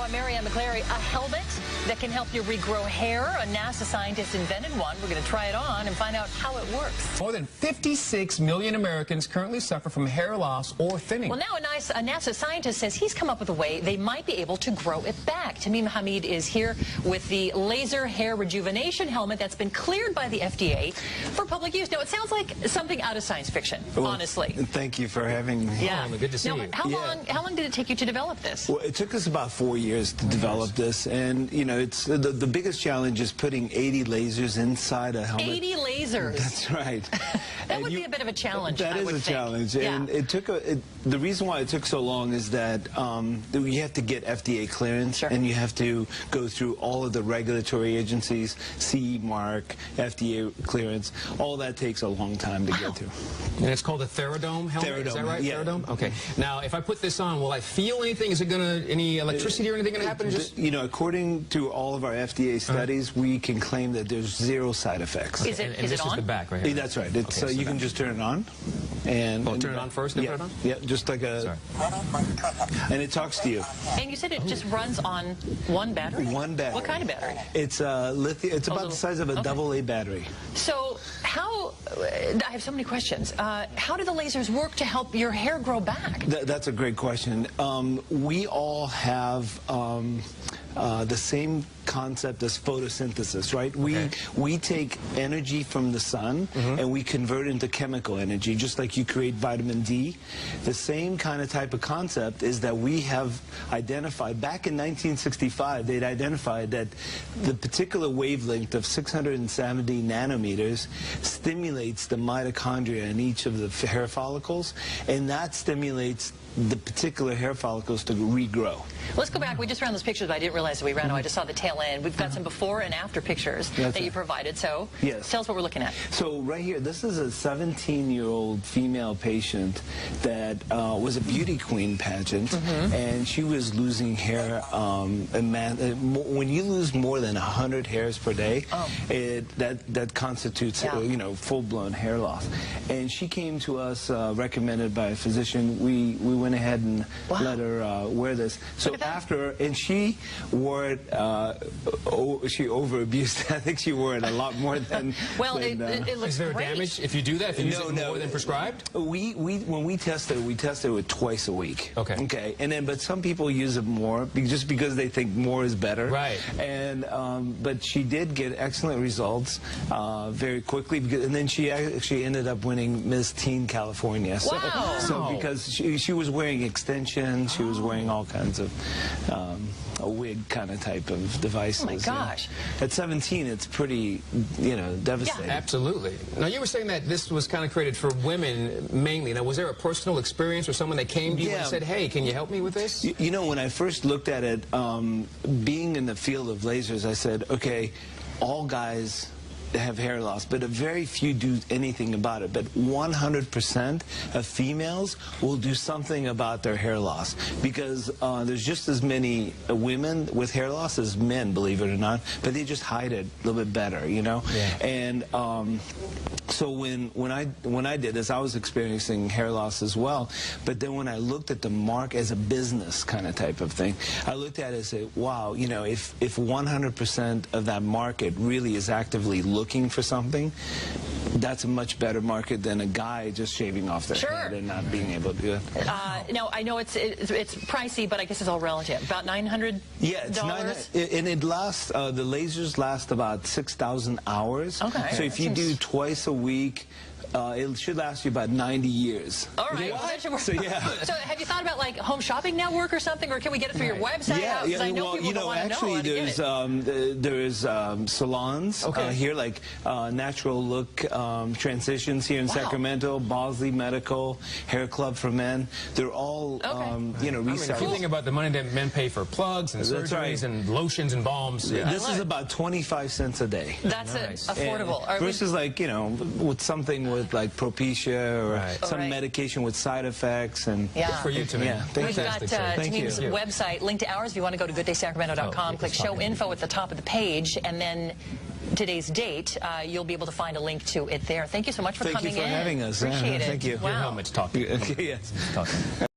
Now, I'm Marianne McClary. A helmet that can help you regrow hair. A NASA scientist invented one. We're going to try it on and find out how it works. More than 56 million Americans currently suffer from hair loss or thinning. Well, now a NASA scientist says he's come up with a way they might be able to grow it back. Tamim Hamid is here with the laser hair rejuvenation helmet that's been cleared by the FDA for public use. Now, it sounds like something out of science fiction, honestly. Thank you for having me. Yeah. Good to see you. How long did it take you to develop this? Well, it took us about 4 years to develop this, and you know, it's the biggest challenge is putting 80 lasers inside a helmet. 80 lasers. That's right. That would be a bit of a challenge. That is a challenge, and yeah. it took the reason why it took so long is that you have to get FDA clearance, sure. and you have to go through all of the regulatory agencies, CE mark, FDA clearance. All that takes a long time to get through. And it's called a Theradome helmet. Theradome, is that right? yeah. Theradome. Okay. Now, if I put this on, will I feel anything? Is it gonna any electricity or anything gonna happen? Just you know, according to all of our FDA studies, we can claim that there's 0 side effects. Okay. Is it this on? is the back right here. That's right. It's okay, so you can just turn it on, and turn it on first, then yeah, put it on. Yeah, just like a. Sorry. And it talks to you. And you said it just runs on one battery? One battery. What kind of battery? It's lithium. It's about the size of a AA battery. So how? I have so many questions. How do the lasers work to help your hair grow back? That's a great question. We all have the same concept as photosynthesis, right? We take energy from the sun and we convert it into chemical energy, just like you create vitamin D. The same kind of type of concept is that we have identified, back in 1965, they'd identified that the particular wavelength of 670 nanometers stimulates the mitochondria in each of the hair follicles, and that stimulates the particular hair follicles to regrow. Let's go back. We just ran those pictures, but I didn't realize that we ran out. I just saw the tail end. We've got some before and after pictures that you provided. So yes. Tell us what we're looking at. So right here, this is a 17-year-old female patient that was a beauty queen pageant, and she was losing hair. When you lose more than 100 hairs per day, that constitutes you know, full-blown hair loss. And she came to us recommended by a physician. We went ahead and let her wear this. So after, and she wore it, she over-abused. I think she wore it a lot more than... Well, it looks Is there great. damage if you do that? If you use it more than prescribed? When we tested it twice a week. Okay. Okay. And then, but some people use it more just because they think more is better. Right. And but she did get excellent results very quickly, and then she actually ended up winning Miss Teen California. Wow. So because she was wearing extensions, she was wearing all kinds of a wig kind of type of devices. Oh my gosh. At 17, it's pretty, you know, devastating. Yeah, absolutely. Now, you were saying that this was kind of created for women mainly. Now, was there a personal experience or someone that came to you and said, hey, can you help me with this? You know, when I first looked at it, being in the field of lasers, I said, okay, all guys have hair loss, but very few do anything about it. But 100% of females will do something about their hair loss, because there's just as many women with hair loss as men, believe it or not, but they just hide it a little bit better, you know? Yeah. And so when I did this, I was experiencing hair loss as well. But then when I looked at the mark as a business kind of type of thing, I looked at it and said, wow, you know, if 100% of that market really is actively looking for something, that's a much better market than a guy just shaving off their head and not being able to do it. No, I know it's pricey, but I guess it's all relative. About $900. Yeah, it's $900, and it lasts. The lasers last about 6,000 hours. Okay. So if you do twice a week, it should last you about 90 years. All right. Well, that should work. So yeah. So have you thought about like Home Shopping Network or something, or can we get it through your website? Yeah, Because I know well, people you know, want to actually, there's salons here, like Natural Look Transitions here in Sacramento, Bosley Medical, Hair Club for Men. They're all you know, resellers. I mean, if you think about the money that men pay for plugs and surgeries and lotions and balms, this is about 25 cents a day. That's affordable. Versus like, you know, with something with like Propecia or some medication with side effects. And good for you, Tamim. Yeah, we've got Tamim's website linked to ours. If you want to go to GoodDaySacramento.com, click Show Info at the top of the page, and then today's date, you'll be able to find a link to it there. Thank you so much for coming in. Thank you for having us. Appreciate it. Thank you. Your helmet's talking. Yes.